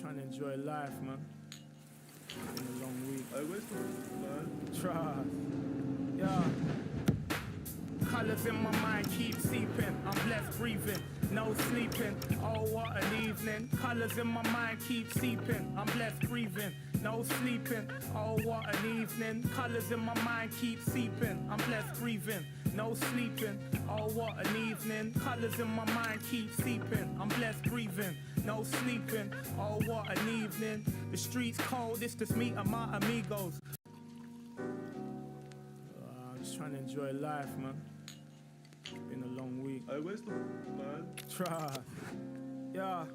Trying to enjoy life, man. It's been a long week. Hey, where's the man? Trust. Yeah. Colours in my mind keep seeping. I'm blessed breathing, no sleeping. Oh, what an evening. Colours in my mind keep seeping. I'm blessed breathing, no sleeping. Oh, what an evening. Colours in my mind keep seeping. I'm blessed breathing, no sleeping. Oh, what an evening. Colours in my mind keep seeping. I'm blessed breathing, no sleeping. Oh, what an evening. The streets cold, it's just me and my amigos. I'm just trying to enjoy life, man. It's been a long week. Hey, where's the man? Trust. Yeah.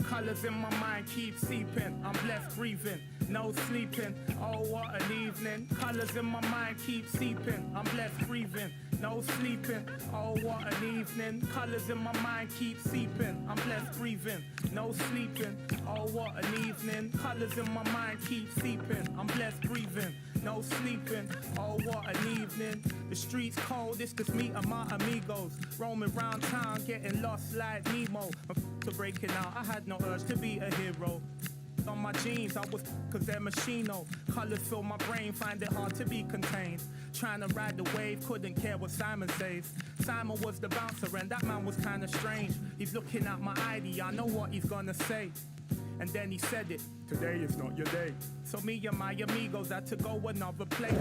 Colours in my mind keep seeping. I'm blessed breathing, no sleeping. Oh, what an evening. Colours in my mind keep seeping. I'm blessed breathing, no sleeping. Oh, what an evening. Colours in my mind keep seeping. I'm blessed breathing, no sleeping. Oh, what an evening. Colours in my mind keep seeping. I'm blessed breathing, no sleeping. Oh, what an evening. The streets cold, it's just me and my amigos. Roaming round town, getting lost like Nemo. To breaking out, I had no urge to be a hero. On my jeans, I was cause they're machino. Colours fill my brain, find it hard to be contained. Trying to ride the wave, couldn't care what Simon says. Simon was the bouncer and that man was kinda strange. He's looking at my ID, I know what he's gonna say. And then he said it, today is not your day. So me and my amigos had to go another place.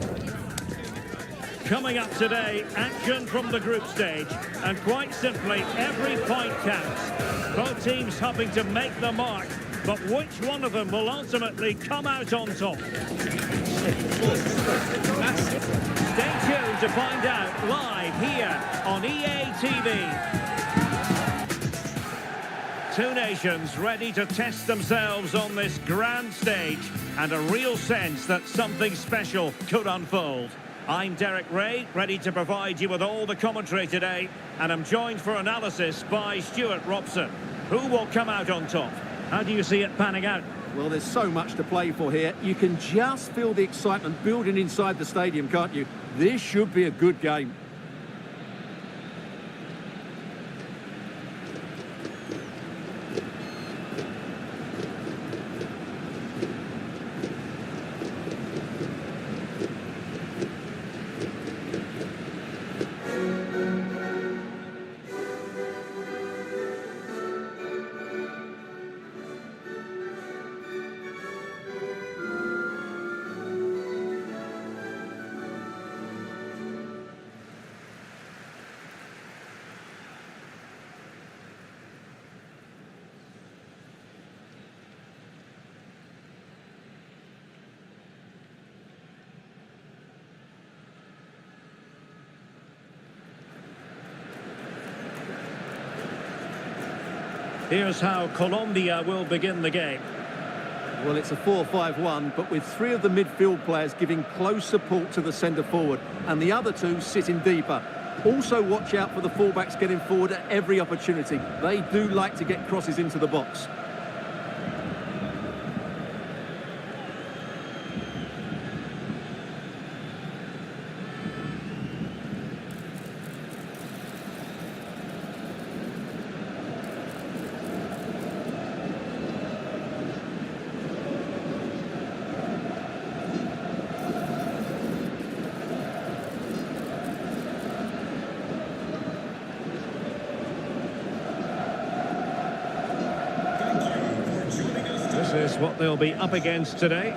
Coming up today, action from the group stage. And quite simply, every point counts. Both teams hoping to make the mark. But which one of them will ultimately come out on top? Stay tuned to find out live here on EA TV. Two nations ready to test themselves on this grand stage and a real sense that something special could unfold. I'm Derek Ray, ready to provide you with all the commentary today, and I'm joined for analysis by Stuart Robson. Who will come out on top? How do you see it panning out? Well, there's so much to play for here. You can just feel the excitement building inside the stadium, can't you? This should be a good game. Here's how Colombia will begin the game. Well, it's a 4-5-1, but with three of the midfield players giving close support to the centre-forward, and the other two sitting deeper. Also watch out for the fullbacks getting forward at every opportunity. They do like to get crosses into the box. This is what they'll be up against today.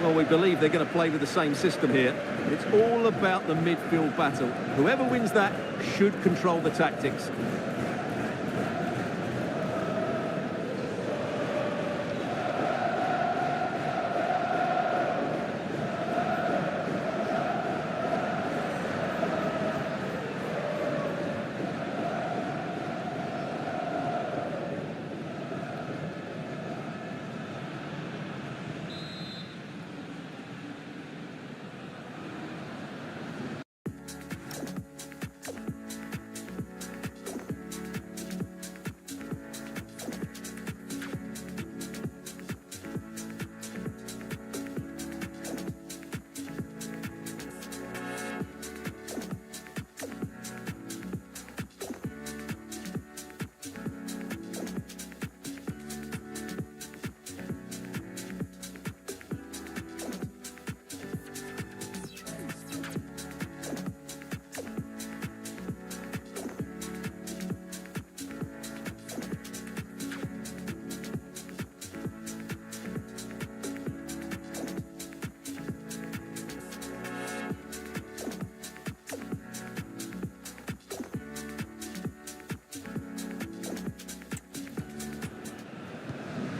Well, we believe they're going to play with the same system here. It's all about the midfield battle. Whoever wins that should control the tactics.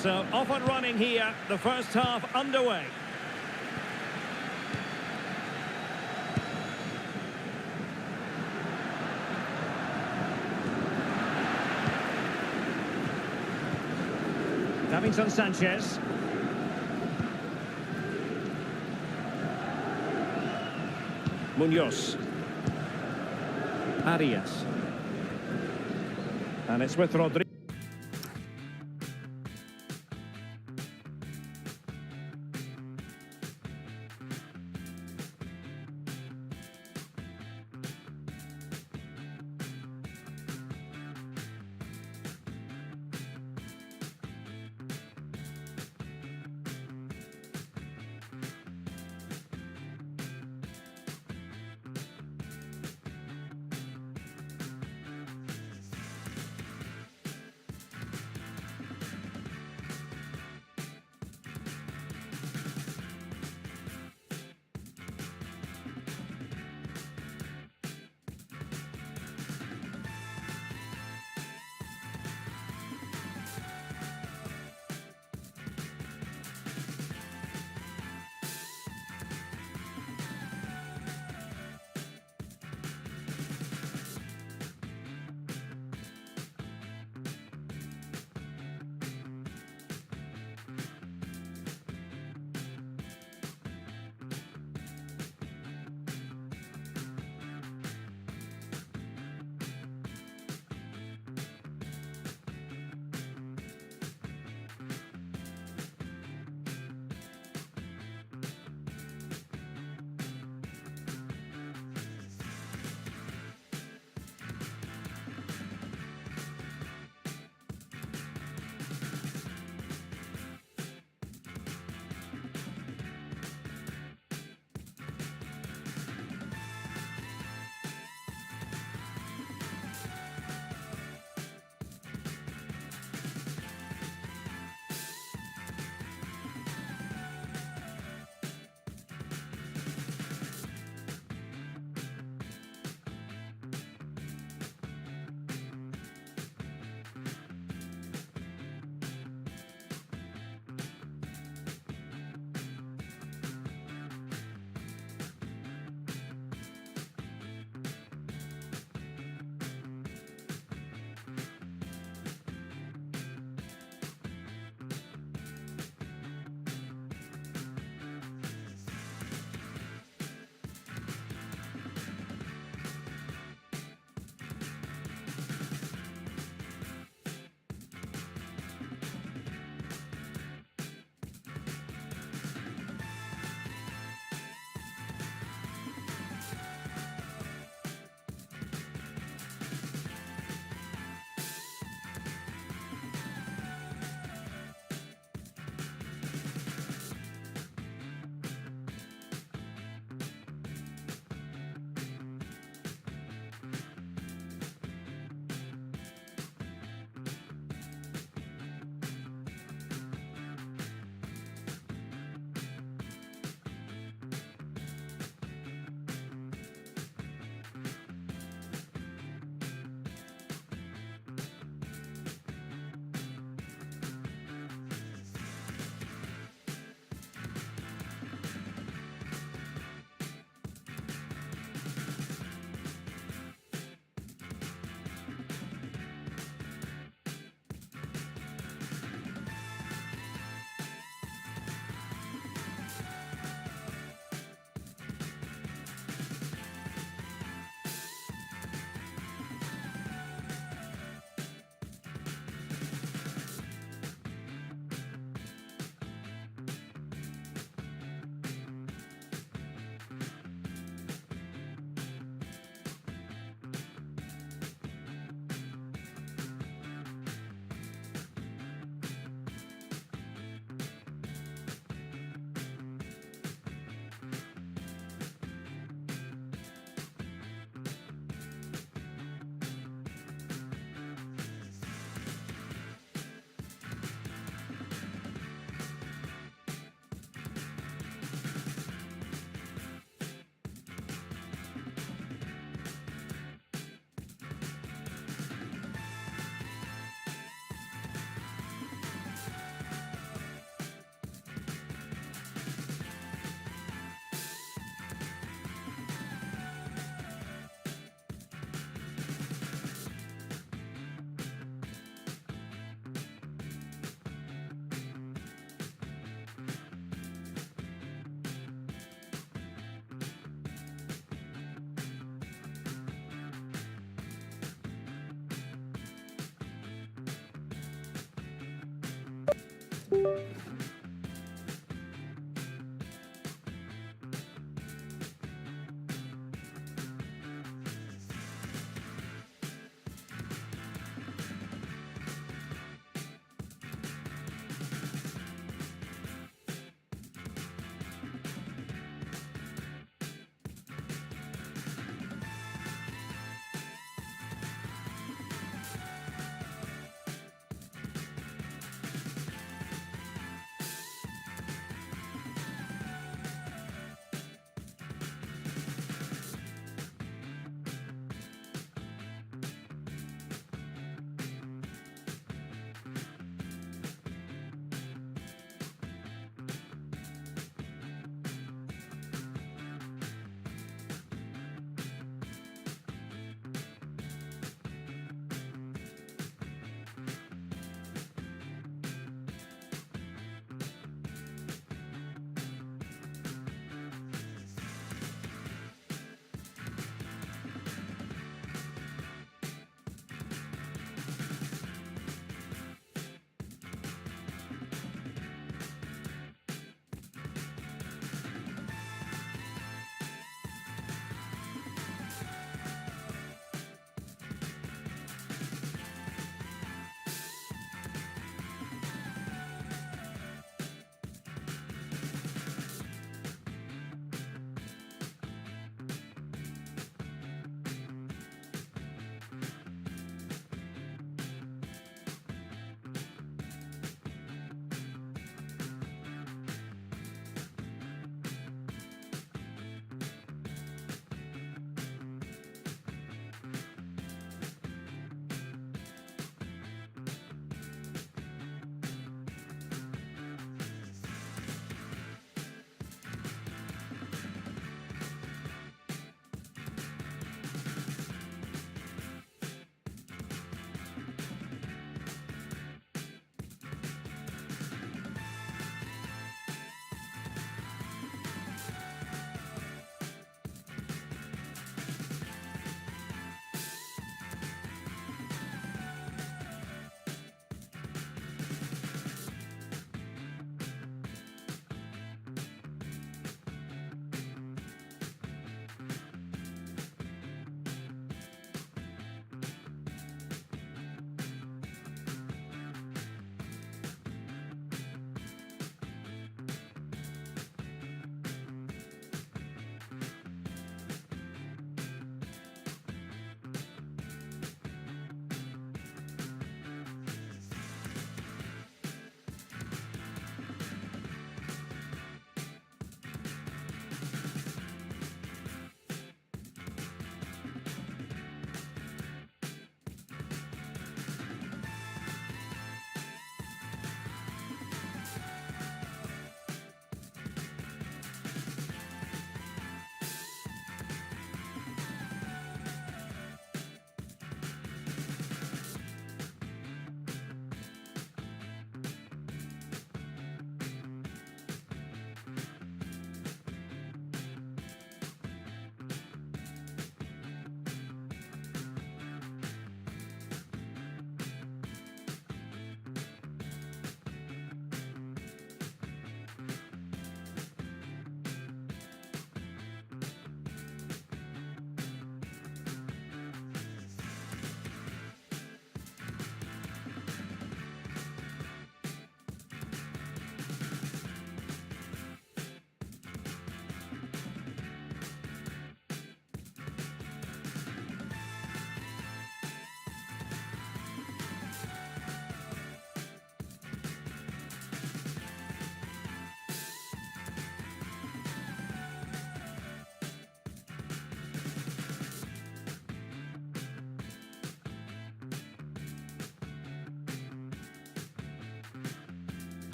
So off and running here, the first half underway. Davinson Sanchez. Munoz. Arias. And it's with Rodriguez.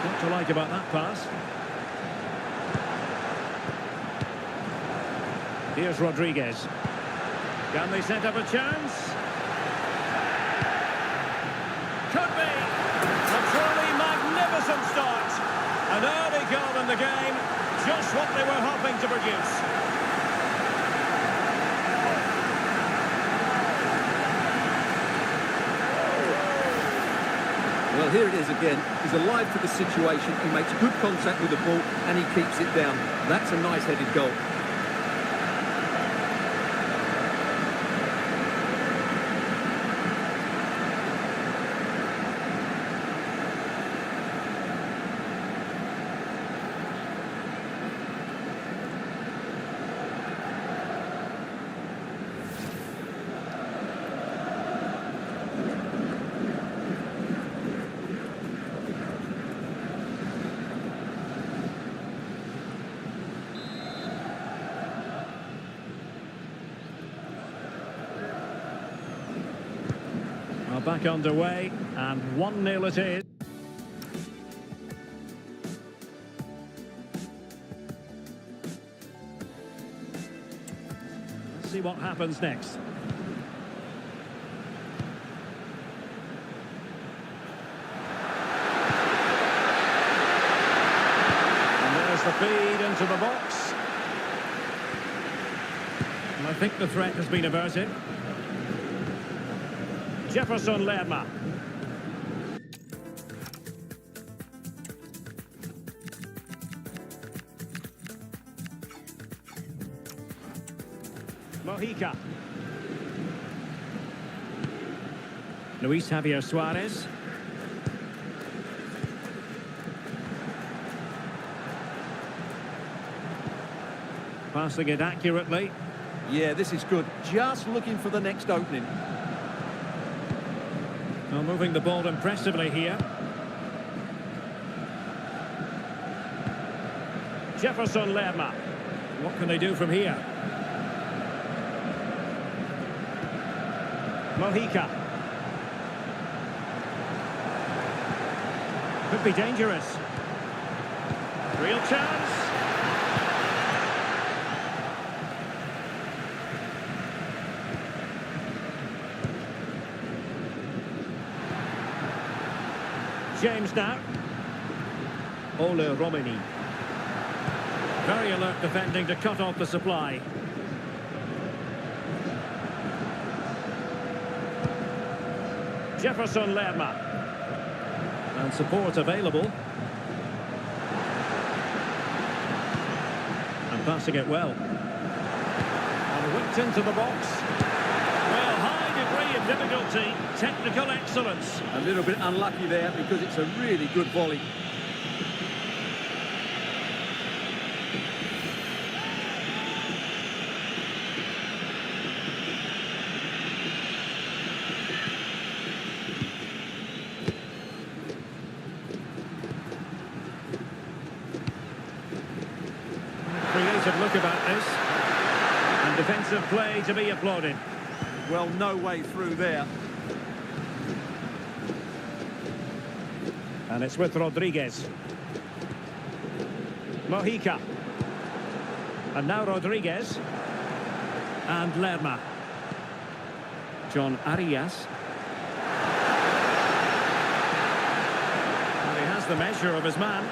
What to like about that pass? Here's Rodriguez. Can they set up a chance? Could be! A truly magnificent start. An early goal in the game. Just what they were hoping to produce. Well, here it is again. He's alive to the situation. He makes good contact with the ball and he keeps it down. That's a nice headed goal. Well, back underway, and 1-0 it is. Let's see what happens next. And there's the feed into the box. And I think the threat has been averted. Jefferson Lerma. Mojica. Luis Javier Suarez. Passing it accurately. Yeah, this is good. Just looking for the next opening. Well, moving the ball impressively here. Jefferson Lerma. What can they do from here? Mojica. Could be dangerous. Real chance. James now. Ole Romani. Very alert defending to cut off the supply. Jefferson Lerma. And support available. And passing it well. And whipped into the box. Well, high degree of difficulty. Technical excellence. A little bit unlucky there because it's a really good volley. Creative look about this. And defensive play to be applauded. Well, no way through there. And it's with Rodriguez. Mojica. And now Rodriguez. And Lerma. John Arias. And he has the measure of his man.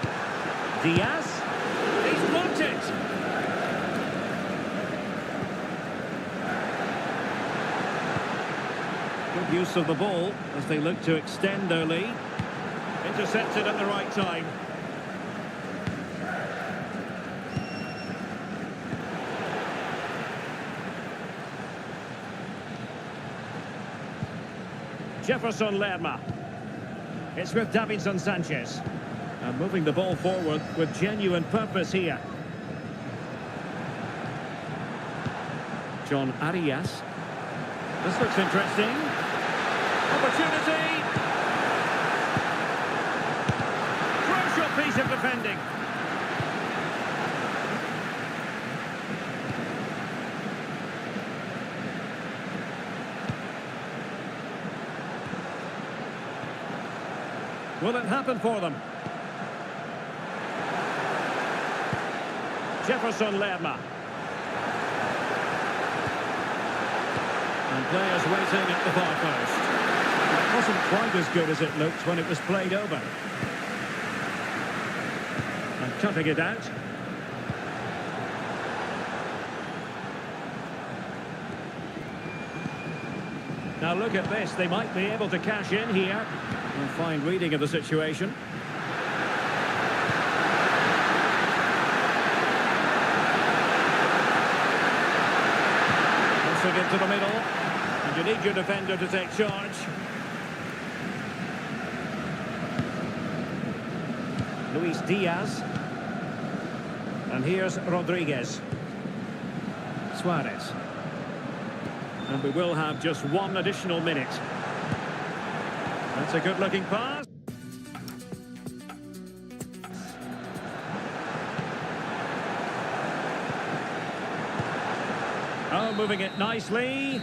Diaz. He's blocked it. Good use of the ball as they look to extend their lead. Intercepted at the right time. Jefferson Lerma. It's with Davinson Sanchez. And moving the ball forward with genuine purpose here. John Arias. This looks interesting. Opportunity. Crucial piece of defending. Will it happen for them? Jefferson Lerma. And players waiting at the far post. It wasn't quite as good as it looked when it was played over. And cutting it out. Now look at this, they might be able to cash in here. A fine reading of the situation. Passing into the middle. And you need your defender to take charge. Luis Diaz. And here's Rodriguez. Suarez. And we will have just one additional minute. That's a good-looking pass. Oh, moving it nicely.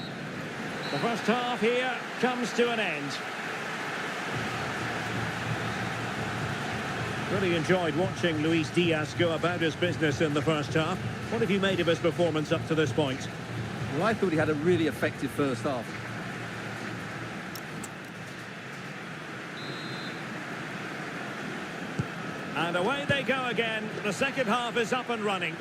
The first half here comes to an end. Really enjoyed watching Luis Diaz go about his business in the first half. What have you made of his performance up to this point? Well, I thought he had a really effective first half. And away they go again. The second half is up and running.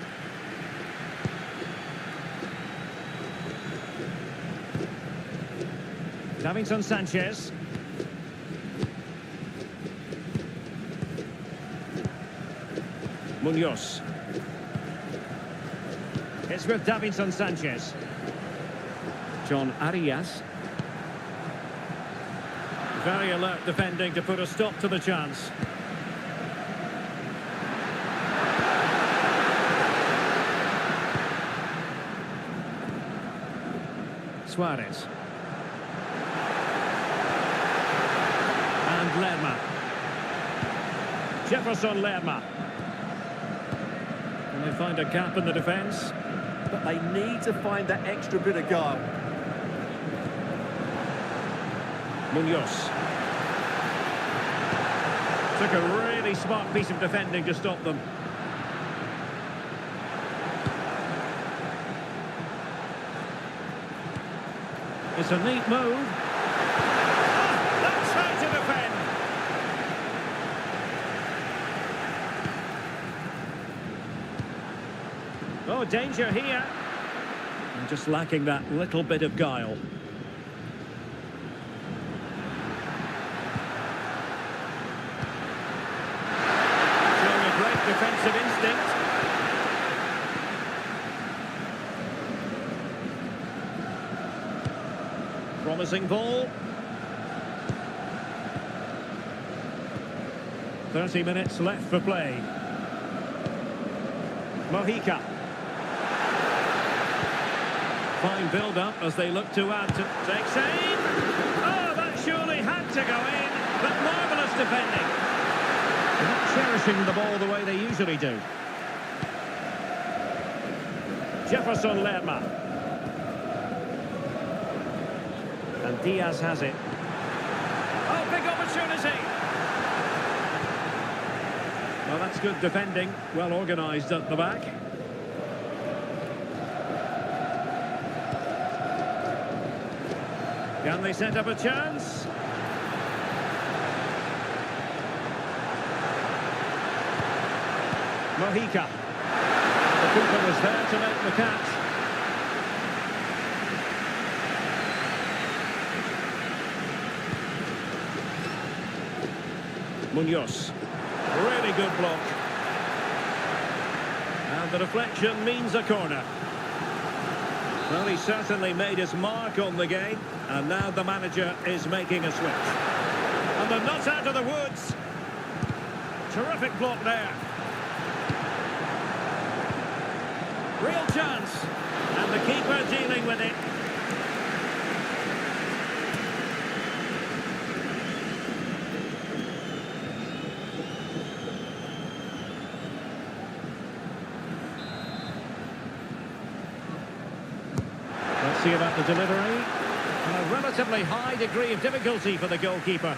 Davinson Sanchez. Munoz. It's with Davinson Sanchez. John Arias. Very alert defending to put a stop to the chance. Suarez. And Lerma. Jefferson Lerma. Can they find a gap in the defence? But they need to find that extra bit of guile. Munoz. Took a really smart piece of defending to stop them. It's a neat move. Oh, that's how to defend. Oh, danger here. And just lacking that little bit of guile. Showing a great defensive instinct. Promising ball. 30 minutes left for play. Mojica. Fine build-up as they look to add to... Takes aim! Oh, that surely had to go in, but marvellous defending. They're not cherishing the ball the way they usually do. Jefferson Lerma. And Diaz has it. Oh, big opportunity! Well, that's good defending. Well organised at the back. Can they set up a chance? Mojica. The keeper was there to make the catch. Munoz. Really good block. And the deflection means a corner. Well, he certainly made his mark on the game, and now the manager is making a switch. And they're not out of the woods. Terrific block there. Real chance. And the keeper dealing with it. Let's see about the delivery. And a relatively high degree of difficulty for the goalkeeper.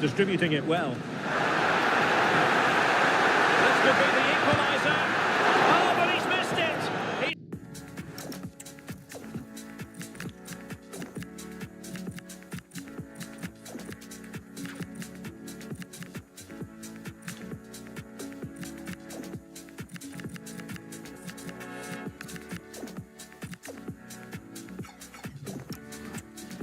distributing it well. This could be the equaliser. Oh, but he's missed it.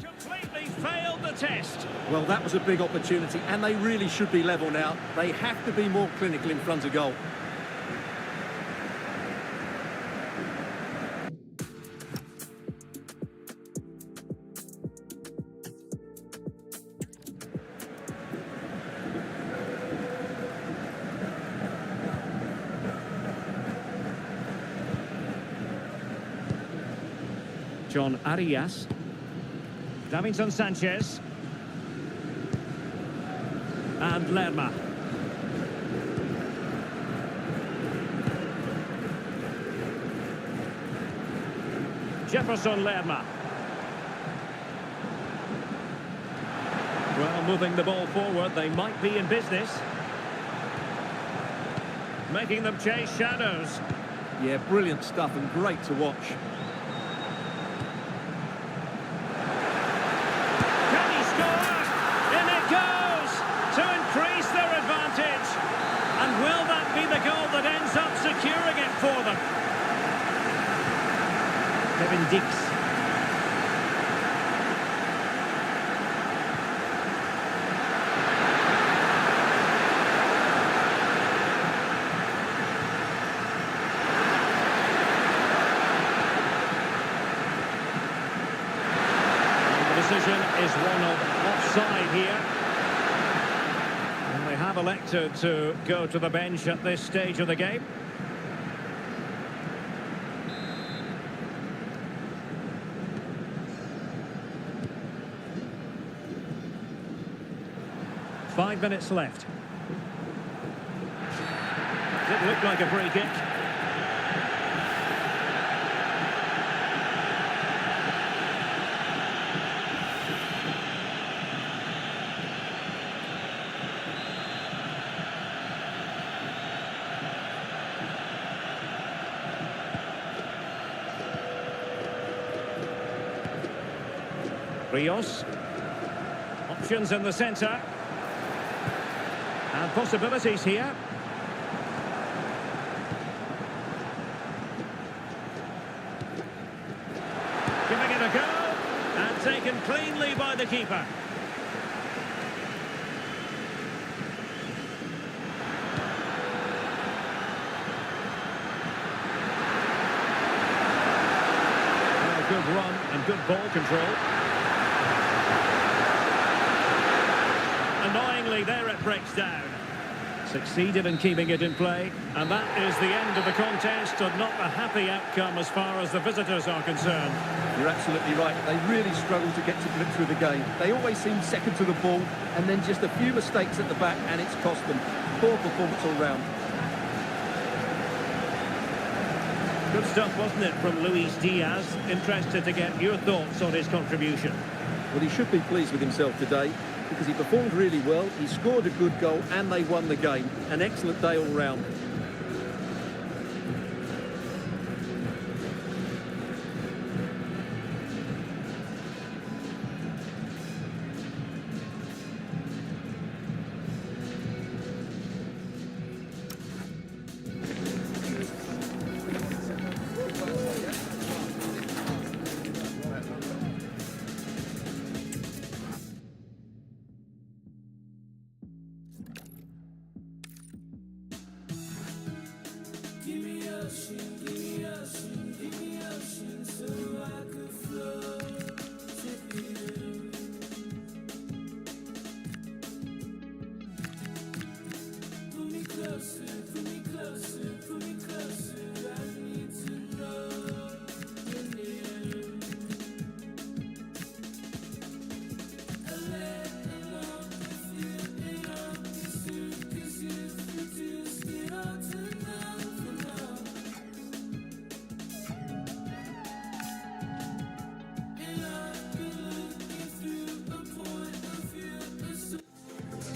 Completely failed the test. Well, that was a big opportunity, and they really should be level now. They have to be more clinical in front of goal. John Arias. Davinson Sanchez. And Lerma. Jefferson Lerma. Well, moving the ball forward, they might be in business. Making them chase shadows. Yeah, brilliant stuff and great to watch. Can he score? In it goes to increase their advantage. And will that be the goal that ends up securing it for them? Kevin Dix. Decision is one of offside here. And they have elected to go to the bench at this stage of the game. Five minutes left. Didn't look like a free kick. Rios. Options in the centre. And possibilities here. Giving it a go. And taken cleanly by the keeper. Well, good run and good ball control. Annoyingly, there it breaks down. Succeeded in keeping it in play, and that is the end of the contest, and not a happy outcome as far as the visitors are concerned. You're absolutely right. They really struggle to get to grips with the game. They always seem second to the ball, and then just a few mistakes at the back, and it's cost them. Poor performance all round. Good stuff, wasn't it, from Luis Diaz? Interested to get your thoughts on his contribution. Well, he should be pleased with himself today, because he performed really well, he scored a good goal, and they won the game. An excellent day all round.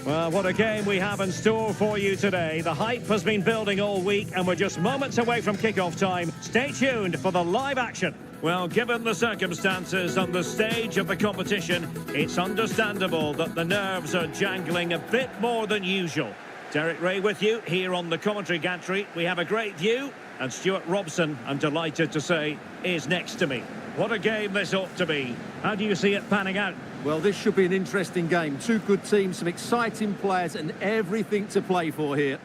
Well, what a game we have in store for you today. The hype has been building all week and we're just moments away from kick-off time. Stay tuned for the live action. Well, given the circumstances and the stage of the competition, it's understandable that the nerves are jangling a bit more than usual. Derek Ray with you here on the commentary gantry. We have a great view, and Stuart Robson, I'm delighted to say, is next to me. What a game this ought to be. How do you see it panning out? Well, this should be an interesting game. Two good teams, some exciting players and everything to play for here.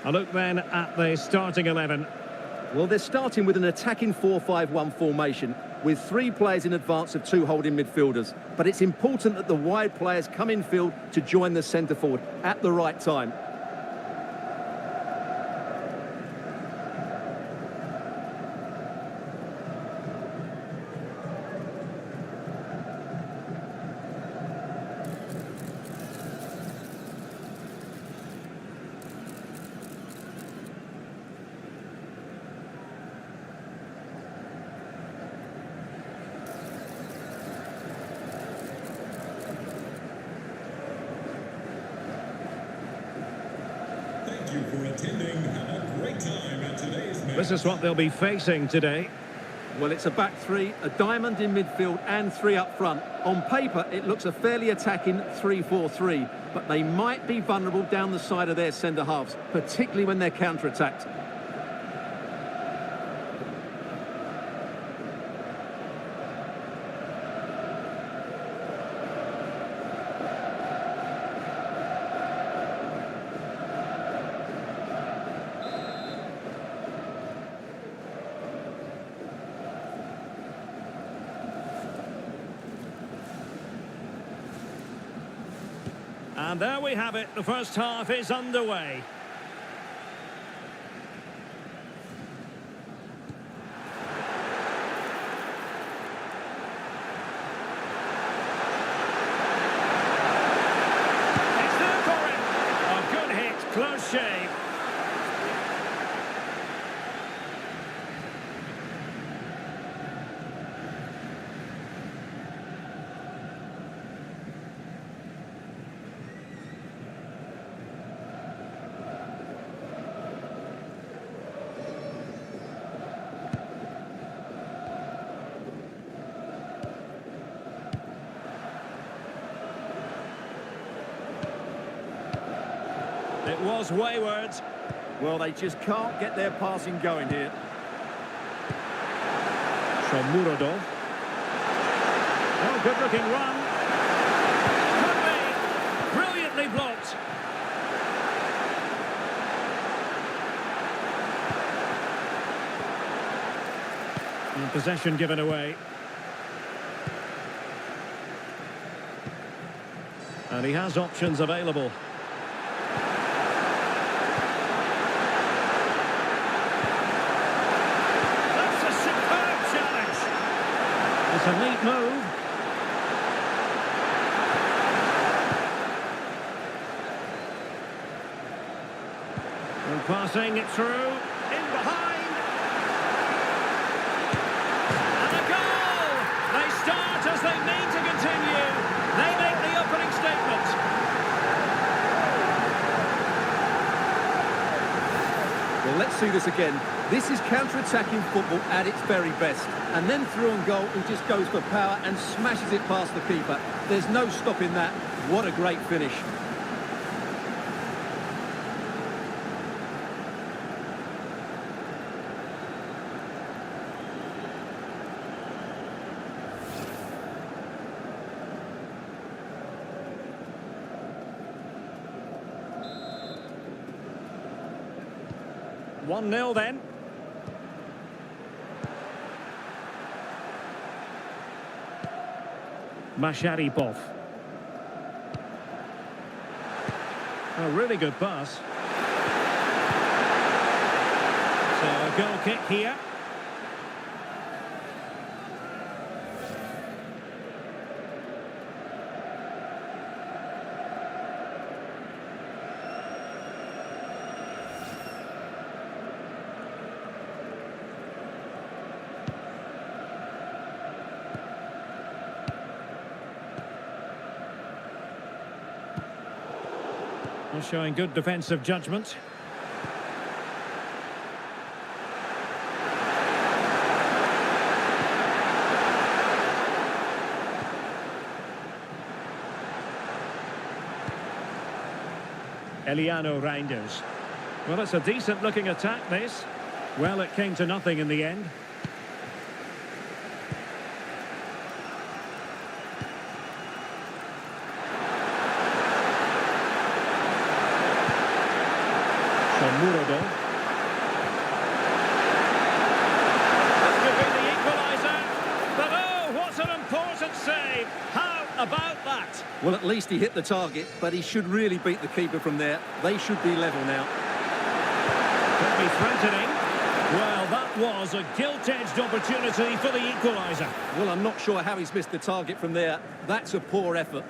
A look then at the starting 11. Well, they're starting with an attacking 4-5-1 formation with three players in advance of two holding midfielders. But it's important that the wide players come in field to join the centre forward at the right time. Thank you for attending. Have a great time at today's match. This is what they'll be facing today. Well, it's a back three, a diamond in midfield and three up front. On paper, it looks a fairly attacking 3-4-3, but they might be vulnerable down the side of their centre halves, particularly when they're counter-attacked. And there we have it. The first half is underway. It's there for him. A good hit, close shave. It was wayward. Well, they just can't get their passing going here. Shomurodov. Oh, good-looking run. Could be. Brilliantly blocked. And possession given away. And he has options available. It's a neat move. And passing it through. In behind. And a goal! They start as they mean to continue. They make the opening statement. Well, let's see this again. This is counter-attacking football at its very best. And then through on goal, he just goes for power and smashes it past the keeper. There's no stopping that. What a great finish. 1-0 then. Masharipov. A really good pass. So a goal kick here. Showing good defensive judgment. Eliano Reinders. Well, it's a decent looking attack, this. Well, it came to nothing in the end. Murado. That could be the equaliser. But oh, what an important save. How about that? Well, at least he hit the target, but he should really beat the keeper from there. They should be level now. Could be threatening. Well, that was a gilt-edged opportunity for the equaliser. Well, I'm not sure how he's missed the target from there. That's a poor effort.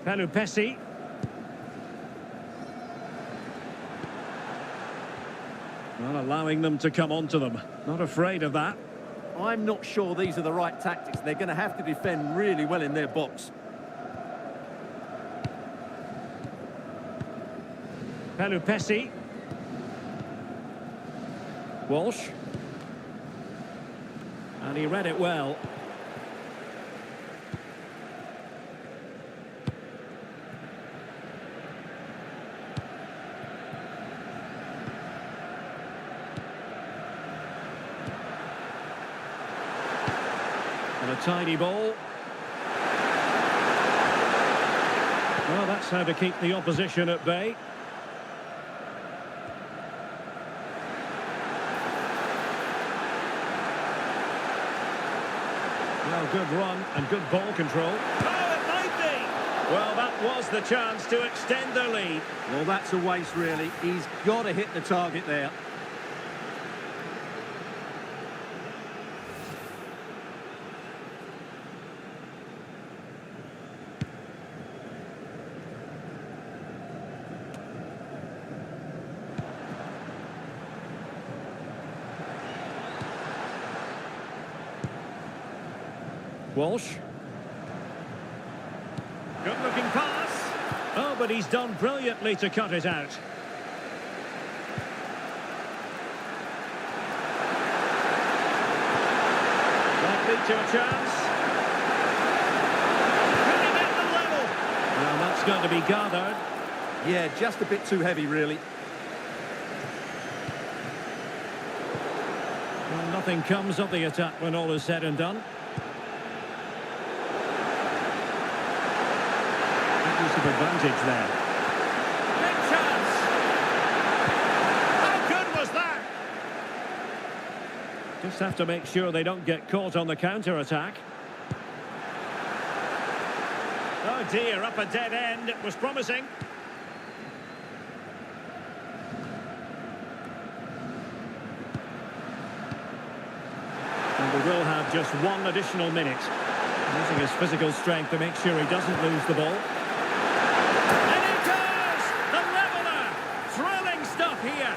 Pelupesi. Not allowing them to come onto them. Not afraid of that. I'm not sure these are the right tactics. They're going to have to defend really well in their box. Pelupesi. Walsh. And he read it well. And a tiny ball. Well, that's how to keep the opposition at bay. Well, good run and good ball control. Oh, it might be! Well, that was the chance to extend their lead. Well, that's a waste, really. He's got to hit the target there. Walsh. Good looking pass. Oh, but he's done brilliantly to cut it out. That lead to a chance. Can he get the level? Well, that's going to be gathered. Yeah, just a bit too heavy, really. Well, nothing comes of the attack when all is said and done. Advantage there. Big chance. How good was that? Just have to make sure they don't get caught on the counter-attack. Oh dear, up a dead end. It was promising. And we will have just one additional minute. Using his physical strength to make sure he doesn't lose the ball. Here.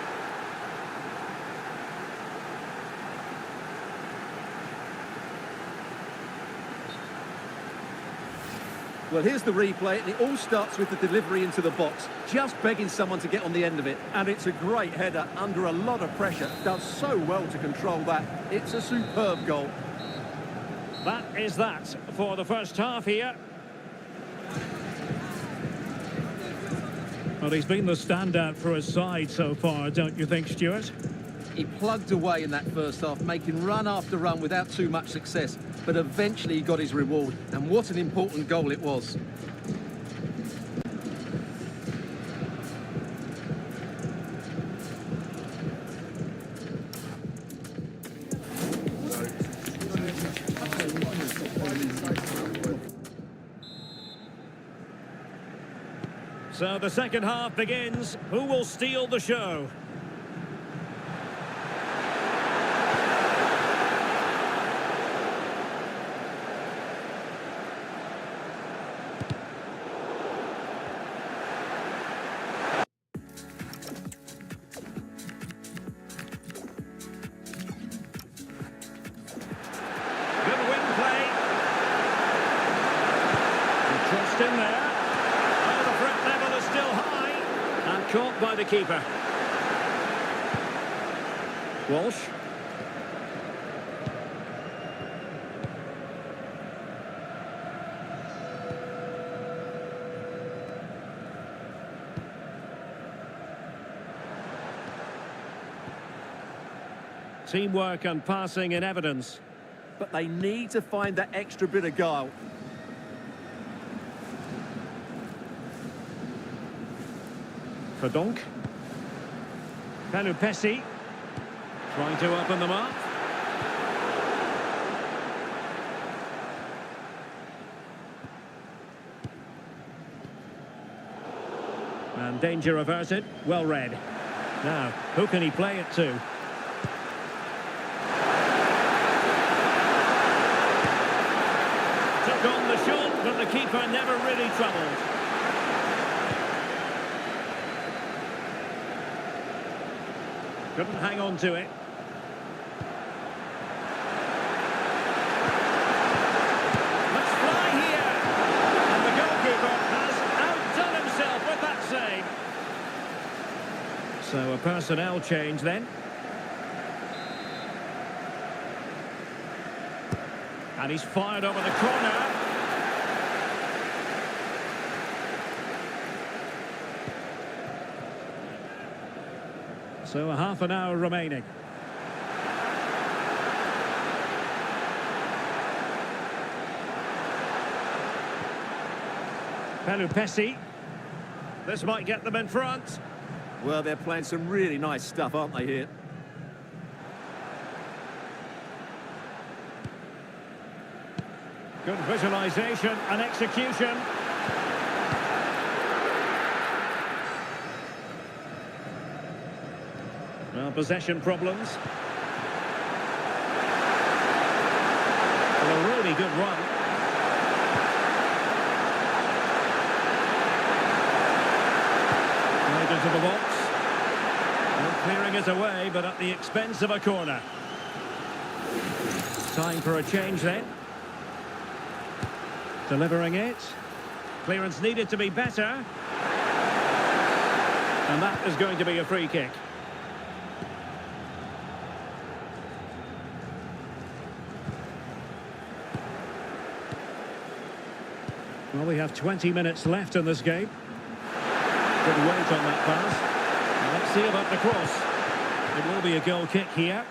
Well, here's the replay, and it all starts with the delivery into the box. Just begging someone to get on the end of it. And it's a great header under a lot of pressure. Does so well to control that. It's a superb goal. That is that for the first half here. Well, he's been the standout for his side so far, don't you think, Stuart? He plugged away in that first half, making run after run without too much success, but eventually he got his reward, and what an important goal it was. So the second half begins. Who will steal the show? Good wing play. Trust in there. Oh, the threat level is still high. And caught by the keeper. Walsh. Teamwork and passing in evidence. But they need to find that extra bit of guile. Verdonk. Pessi trying to open them up. And danger averted. Well read. Now, who can he play it to? Took on the shot, but the keeper never really troubled. Couldn't hang on to it. Let's fly here. And the goalkeeper has outdone himself with that save. So a personnel change then. And he's fired over the corner. So a half an hour remaining. Pessi. This might get them in front. Well, they're playing some really nice stuff, aren't they, here? Good visualisation and execution. Well, possession problems. Well, a really good run. Right into the box. Well, clearing it away, but at the expense of a corner. Time for a change then. Delivering it. Clearance needed to be better. And that is going to be a free kick. Well, we have 20 minutes left in this game. Good weight on that pass. Now, let's see about the cross. It will be a goal kick here.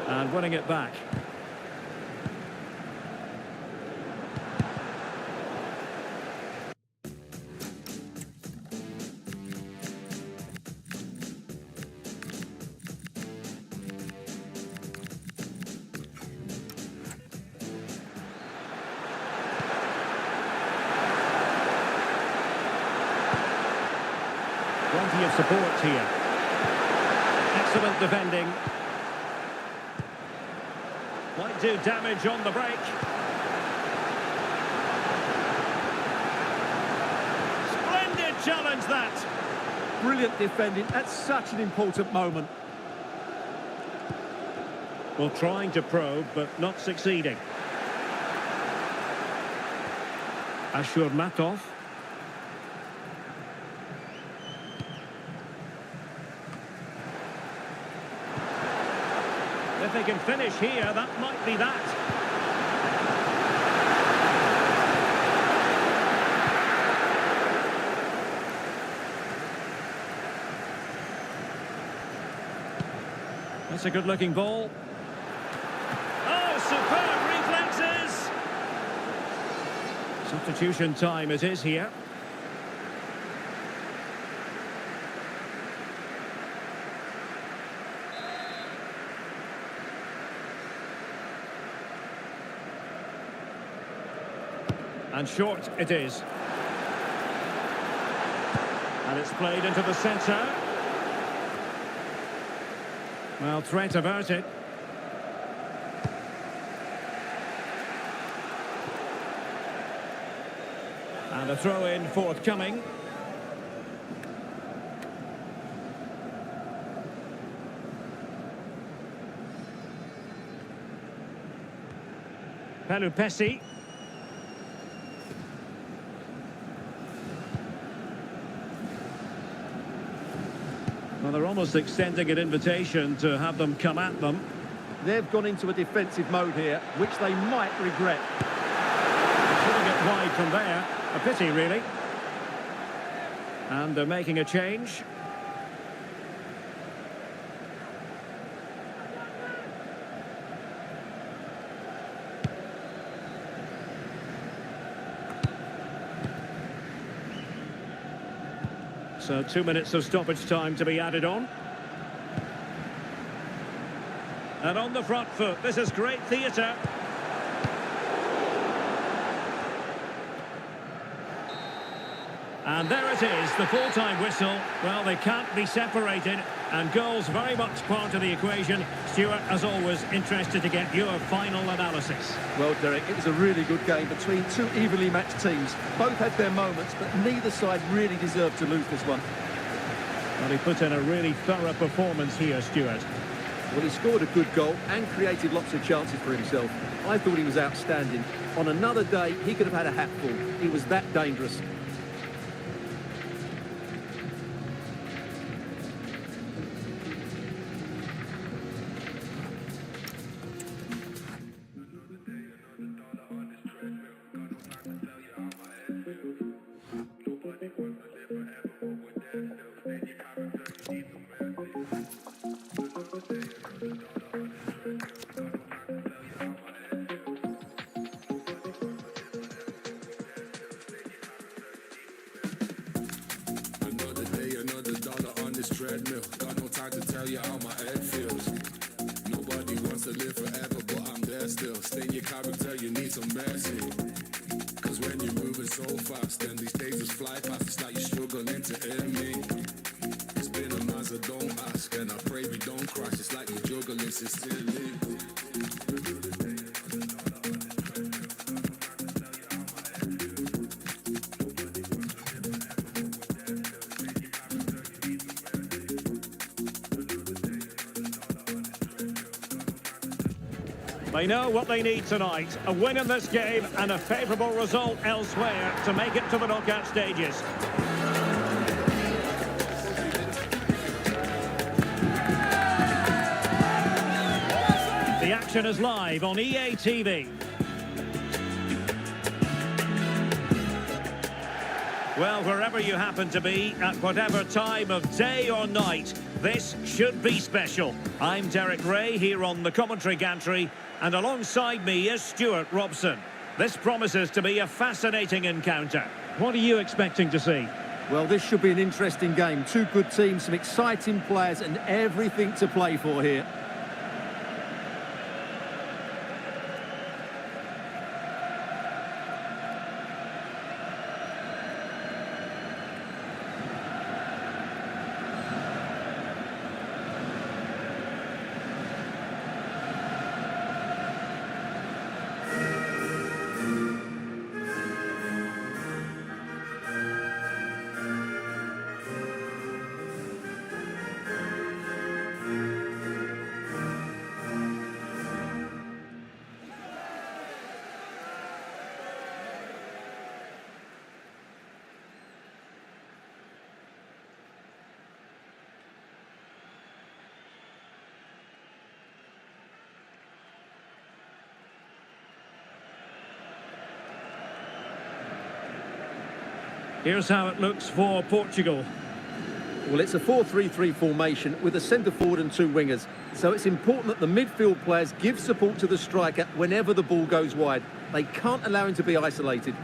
And winning it back. Plenty of support here. Excellent defending. Might do damage on the break. Splendid challenge, that. Brilliant defending at such an important moment. Well, trying to probe, but not succeeding. Ashurmatov. If they can finish here, that might be that. That's a good-looking ball. Oh, superb reflexes! Substitution time it is here. And short it is. And it's played into the centre. Well, threat averted. And a throw-in forthcoming. Pelupesi. Well, they're almost extending an invitation to have them come at them. They've gone into a defensive mode here, which they might regret. Putting it wide from there. A pity, really. And they're making a change. So 2 minutes of stoppage time to be added on. And on the front foot, this is great theatre. And there it is, the full-time whistle. Well, they can't be separated, and goals very much part of the equation. Stuart, as always, interested to get your final analysis. Well, Derek, it was a really good game between two evenly matched teams. Both had their moments, but neither side really deserved to lose this one. Well, he put in a really thorough performance here, Stuart. Well, he scored a good goal and created lots of chances for himself. I thought he was outstanding. On another day, he could have had a hatful. He was that dangerous. Treadmill. Got no time to tell you how my head feels. Nobody wants to live forever, but I'm there still. Stay in your character, you need some mercy. Cause when you're moving so fast, and these days just fly past, it's like you're struggling to hear me. It's been a month, so don't ask, and I pray we don't crash. It's like we're juggling sincerely. They know what they need tonight, a win in this game and a favourable result elsewhere to make it to the knockout stages. The action is live on EA TV. Well, wherever you happen to be, at whatever time of day or night, this should be special. I'm Derek Ray here on the commentary gantry, and alongside me is Stuart Robson. This promises to be a fascinating encounter. What are you expecting to see? Well, this should be an interesting game. Two good teams, some exciting players, and everything to play for here. Here's how it looks for Portugal. Well, it's a 4-3-3 formation with a centre forward and two wingers. So it's important that the midfield players give support to the striker whenever the ball goes wide. They can't allow him to be isolated.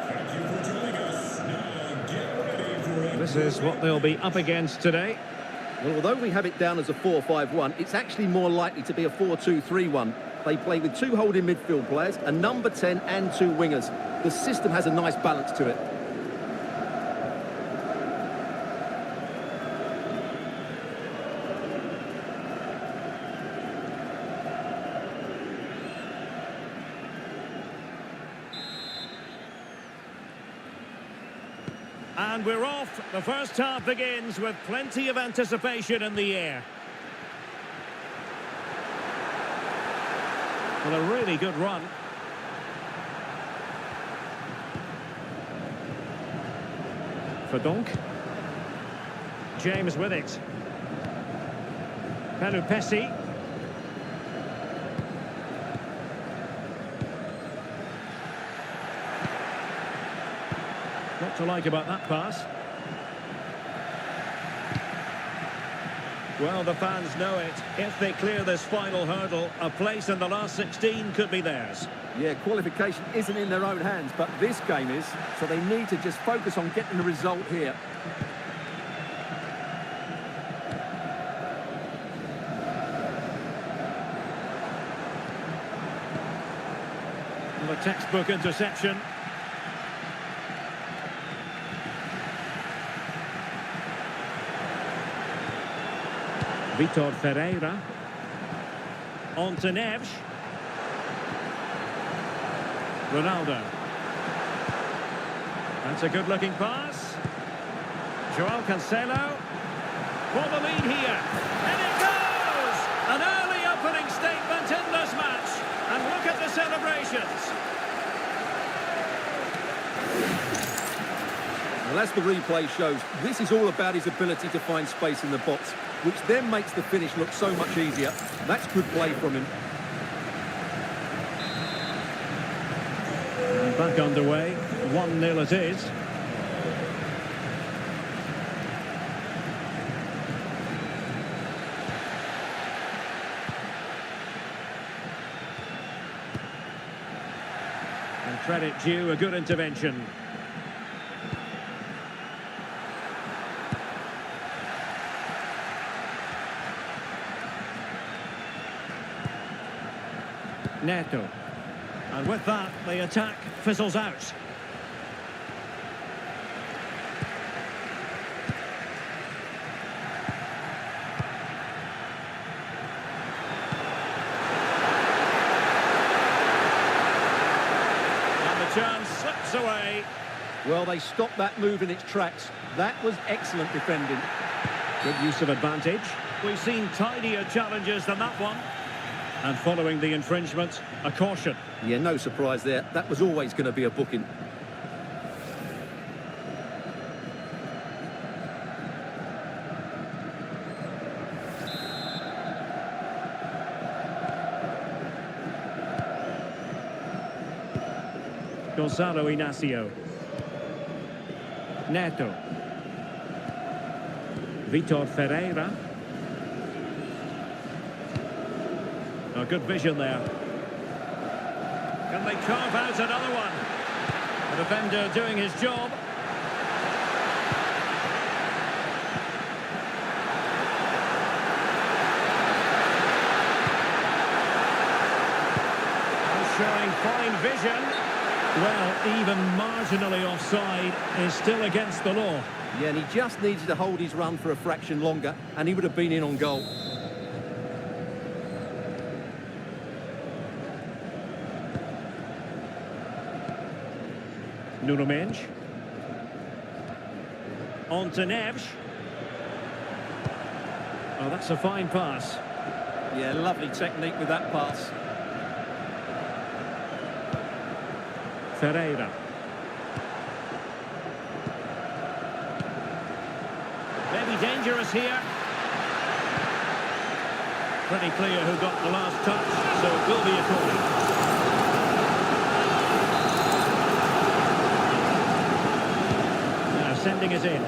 Thank you for joining us. Now get ready for it. This is what they'll be up against today. Well, although we have it down as a 4-5-1, it's actually more likely to be a 4-2-3-1. They play with two holding midfield players, a number 10 and two wingers. The system has a nice balance to it. And we're off. The first half begins with plenty of anticipation in the air. Well, a really good run. Verdonk. James with it. Pelupessy. What to like about that pass? Well, the fans know it. If they clear this final hurdle, a place in the last 16 could be theirs. Yeah, qualification isn't in their own hands, but this game is, so they need to just focus on getting the result here. And the textbook interception. Vitor Ferreira. On to Neves. Ronaldo. That's a good-looking pass. Joao Cancelo. For the lead here. And it goes! An early opening statement in this match. And look at the celebrations. Well, as the replay shows, this is all about his ability to find space in the box, which then makes the finish look so much easier. That's good play from him. And back underway. 1-0 it is. And credit due, a good intervention. Neto. And with that, the attack fizzles out. And the chance slips away. Well, they stopped that move in its tracks. That was excellent defending. Good use of advantage. We've seen tidier challenges than that one. And following the infringement, a caution. Yeah, no surprise there. That was always going to be a booking. Gonzalo Inacio. Neto. Vitor Ferreira. Oh, good vision there. Can they carve out another one? The defender doing his job. And showing fine vision. Well, even marginally offside is still against the law. Yeah, and he just needed to hold his run for a fraction longer, and he would have been in on goal. Nuno Mendes. On to Neves. Oh, that's a fine pass. Yeah, lovely technique with that pass. Ferreira. Maybe dangerous here. Pretty clear who got the last touch, so it will be a corner. Now sending it in.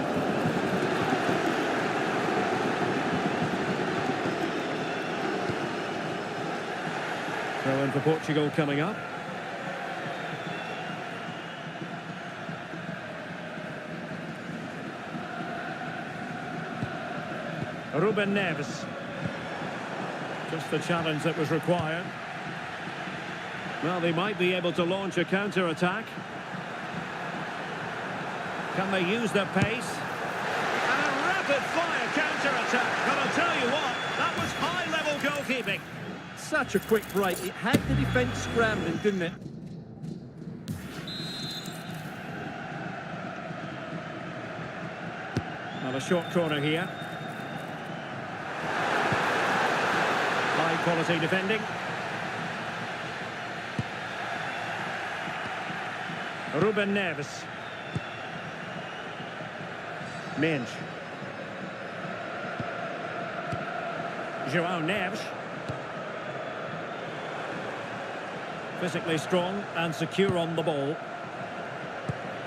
Throw in for Portugal coming up. Ruben Neves. Just the challenge that was required. Well, they might be able to launch a counter-attack. Can they use their pace? And a rapid-fire counter-attack. But I'll tell you what, that was high-level goalkeeping. Such a quick break. It had the defence scrambling, didn't it? Well, a short corner here. High-quality defending. Ruben Neves. Mendes. João Neves. Physically strong and secure on the ball.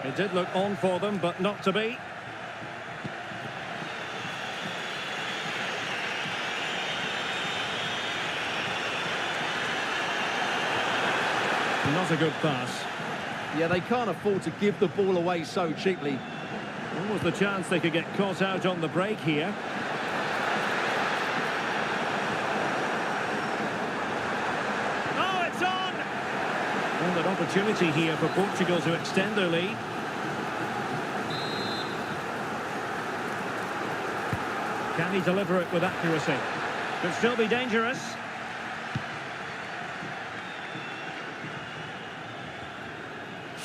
It did look on for them, but not to be. Not a good pass. Yeah, they can't afford to give the ball away so cheaply. Almost the chance they could get caught out on the break here. Oh, it's on! Well, an opportunity here for Portugal to extend their lead. Can he deliver it with accuracy? Could still be dangerous.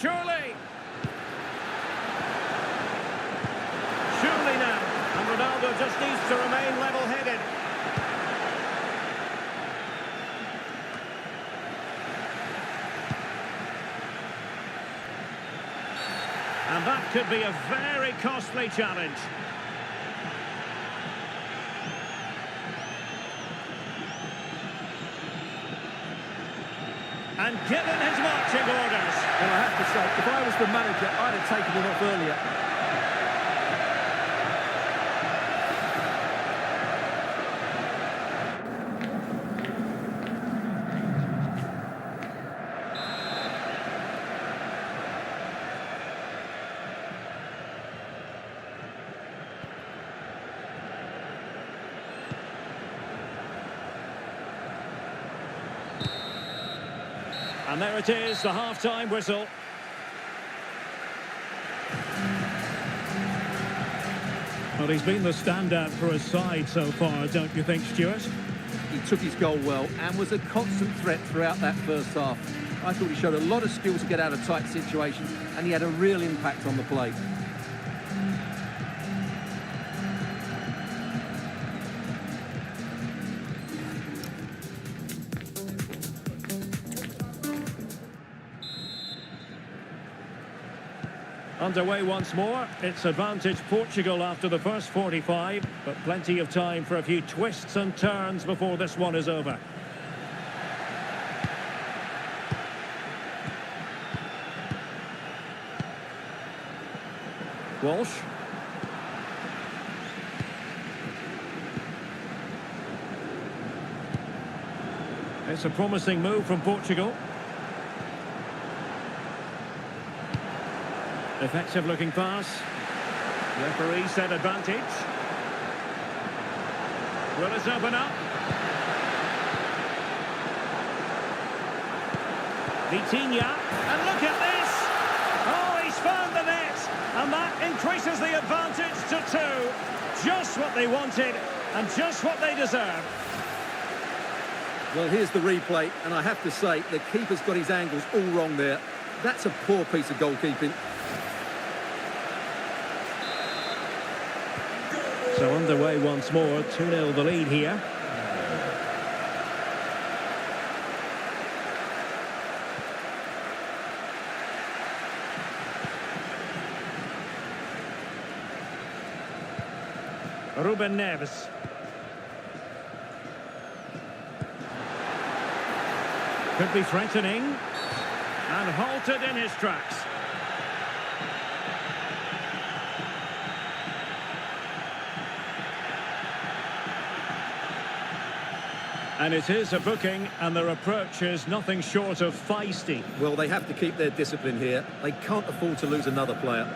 Surely! Surely now. And Ronaldo just needs to remain level-headed. And that could be a very costly challenge. And given his marching orders. And I have to say, if I was the manager, I'd have taken him off earlier. And there it is, the half-time whistle. Well, he's been the standout for his side so far, don't you think, Stuart? He took his goal well and was a constant threat throughout that first half. I thought he showed a lot of skill to get out of tight situations, and he had a real impact on the play. Underway once more. It's advantage Portugal after the first 45, but plenty of time for a few twists and turns before this one is over. Walsh. It's a promising move from Portugal. Effective looking pass. Referee said advantage. Will it open up? Vitinha. And look at this! Oh, he's found the net! And that increases the advantage to 2. Just what they wanted and just what they deserved. Well, here's the replay, and I have to say, the keeper's got his angles all wrong there. That's a poor piece of goalkeeping. So underway once more, 2-0 the lead here. Ruben Neves. Could be threatening. And halted in his tracks. And it is a booking, and their approach is nothing short of feisty. Well, they have to keep their discipline here. They can't afford to lose another player.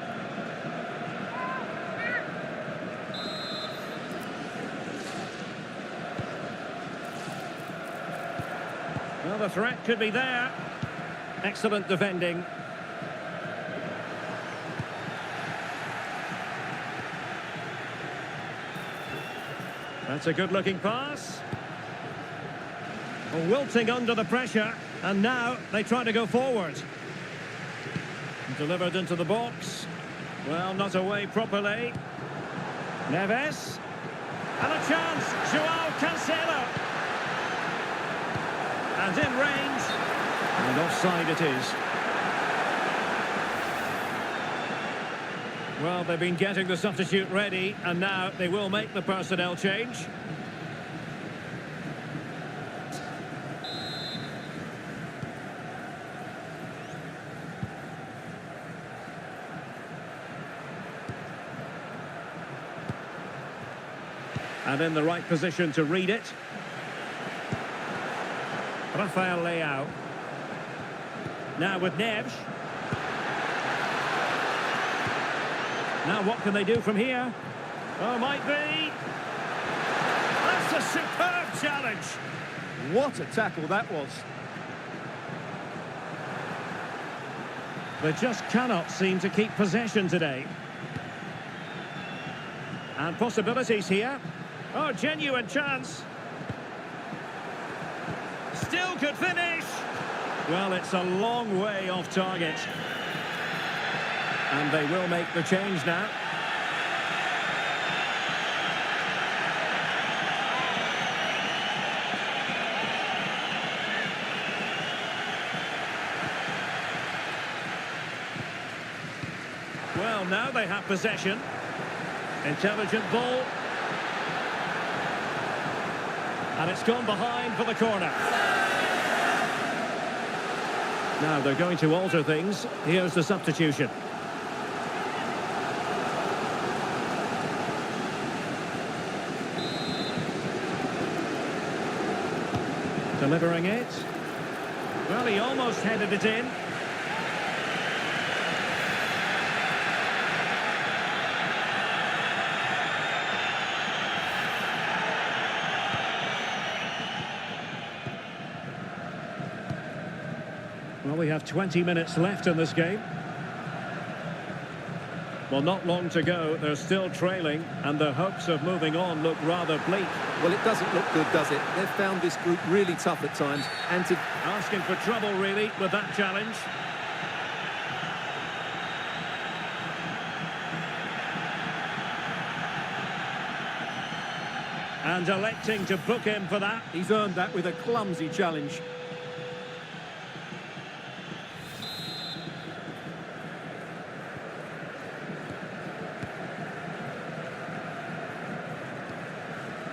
Well, the threat could be there. Excellent defending. That's a good-looking pass. Wilting under the pressure, and now they try to go forward. Delivered into the box. Well, not away properly. Neves. And a chance. Joao Cancelo. And in range. And offside it is. Well, they've been getting the substitute ready, and now they will make the personnel change. And in the right position to read it. Rafael Leao. Now with Neves. Now what can they do from here? Oh, might be. That's a superb challenge. What a tackle that was. They just cannot seem to keep possession today. And possibilities here. Oh, genuine chance. Still could finish. Well, it's a long way off target. And they will make the change now. Well, now they have possession. Intelligent ball. And it's gone behind for the corner. Now they're going to alter things. Here's the substitution. Delivering it. Well, he almost headed it in. Well, we have 20 minutes left in this game. Well, not long to go. They're still trailing, and their hopes of moving on look rather bleak. Well, it doesn't look good, does it? They've found this group really tough at times, and to... Asking for trouble, really, with that challenge. And electing to book him for that. He's earned that with a clumsy challenge.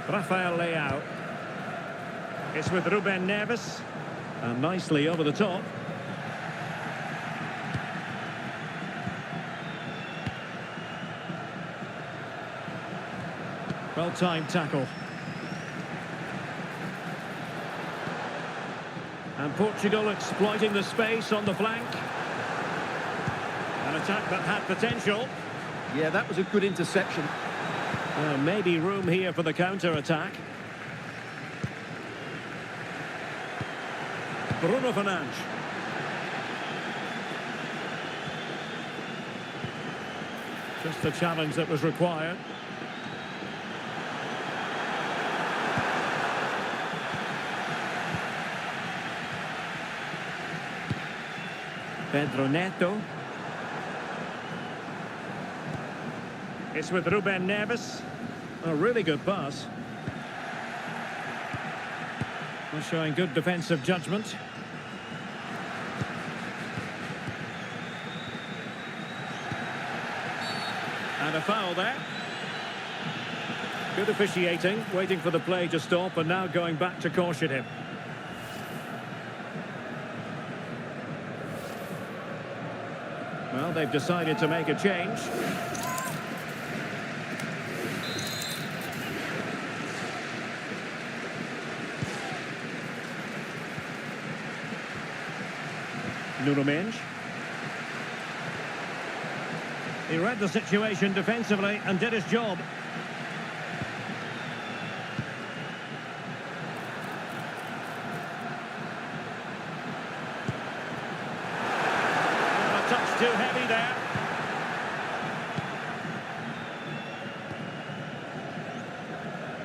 Rafael Leao. It's with Ruben Neves. And nicely over the top. Well-timed tackle. And Portugal exploiting the space on the flank. An attack that had potential. Yeah, that was a good interception. Maybe room here for the counter-attack. Bruno Fernandes. Just the challenge that was required. Pedro Neto. It's with Ruben Neves. A really good pass. Well, showing good defensive judgment. And a foul there. Good officiating, waiting for the play to stop and now going back to caution him. Well, they've decided to make a change. Nuno Mendes. He read the situation defensively and did his job. A touch too heavy there.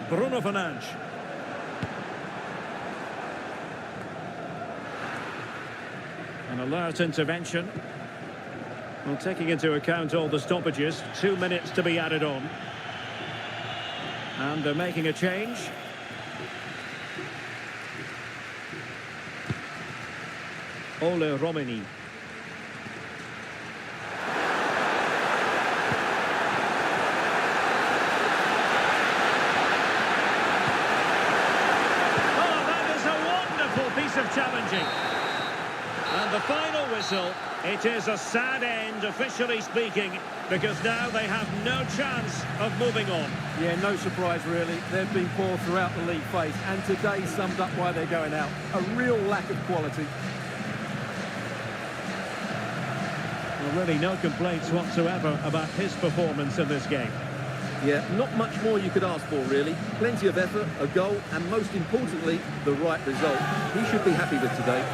Bruno Fernandes. An alert intervention. Well, taking into account all the stoppages, 2 minutes to be added on. And they're making a change. Ole Romani. Oh, that is a wonderful piece of challenging. And the final whistle, it is a sad end, officially speaking, because now they have no chance of moving on. Yeah, no surprise really. They've been poor throughout the league phase, and today summed up why they're going out. A real lack of quality. Well, really no complaints whatsoever about his performance in this game. Yeah, not much more you could ask for really. Plenty of effort, a goal, and most importantly, the right result. He should be happy with today.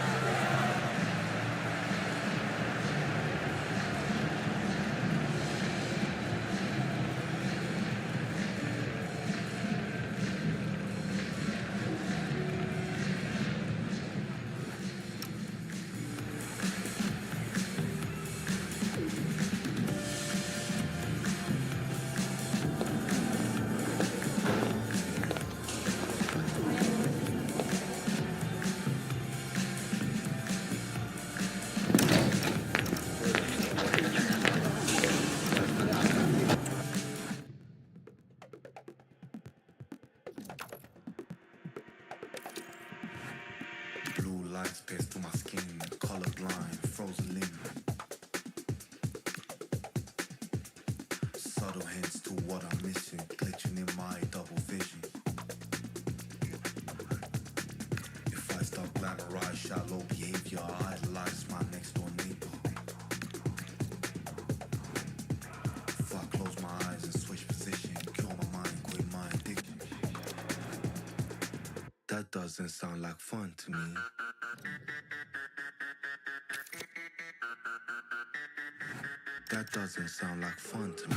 Blue lights pierce through my skin, colorblind, frozen limb. Subtle hints to what I'm missing, glitching in my double vision. If I start glamorize shallow behavior, I idolize my next door neighbor. If I close my eyes and switch position, kill my mind, quit my addiction. That doesn't sound like fun to me. That doesn't sound like fun to me.